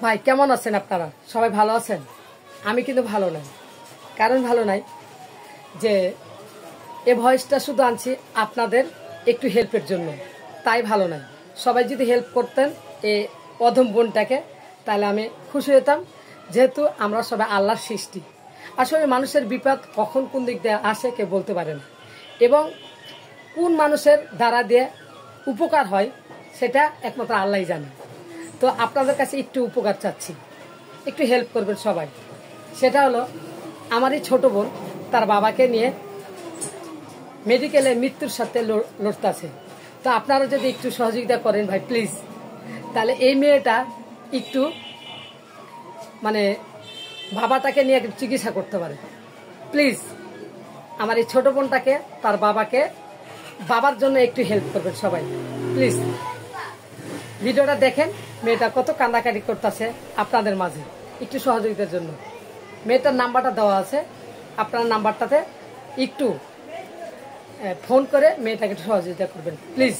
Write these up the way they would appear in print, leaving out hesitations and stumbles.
ভাই কেমন আছেন আপনারা? সবাই ভালো আছেন? আমি কিন্তু ভালো নাই। কারণ ভালো নাই যে এ ভয়েসটা শুধু আনছি আপনাদের একটু হেল্পের জন্য, তাই ভালো নাই। সবাই যদি হেল্প করতেন এই অধম বোনটাকে, তাহলে আমি খুশি হতাম। যেহেতু আমরা সবাই আল্লাহর সৃষ্টি, আসলে মানুষের বিপদ কখন কোন দিক দিয়ে আসে কেউ বলতে পারে না, এবং কোন মানুষের দ্বারা দিয়ে উপকার হয় সেটা একমাত্র আল্লাহই জানে। তো আপনাদের কাছে একটু উপকার চাচ্ছি, একটু হেল্প করবেন সবাই। সেটা হলো, আমার এই ছোটো বোন তার বাবাকে নিয়ে মেডিকেলে মৃত্যুর সাথে লড়তেছে। তো আপনারা যদি একটু সহযোগিতা করেন ভাই প্লিজ, তাহলে এই মেয়েটা একটু মানে বাবাটাকে নিয়ে চিকিৎসা করতে পারে। প্লিজ আমার এই ছোটো বোনটাকে, তার বাবার জন্য একটু হেল্প করবেন সবাই প্লিজ। ভিডিওটা দেখেন, মেয়েটা কত কান্দাকাটি করতেছে আপনাদের মাঝে, একটু সহযোগিতার জন্য। মেয়েটার নাম্বারটা দেওয়া আছে, আপনার নাম্বারটাতে একটু ফোন করে মেয়েটাকে একটু সহযোগিতা করবেন প্লিজ।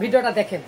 ভিডিওটা দেখেন।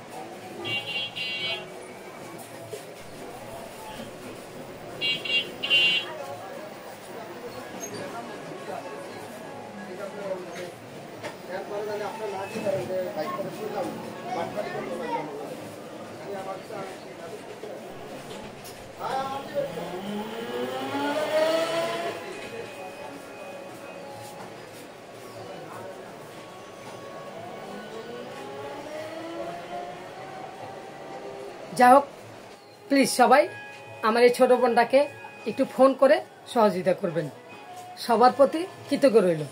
যাই হোক, প্লিজ সবাই আমার এই ছোট বোনটাকে একটু ফোন করে সহযোগিতা করবেন। সবার প্রতি কৃতজ্ঞ রইল।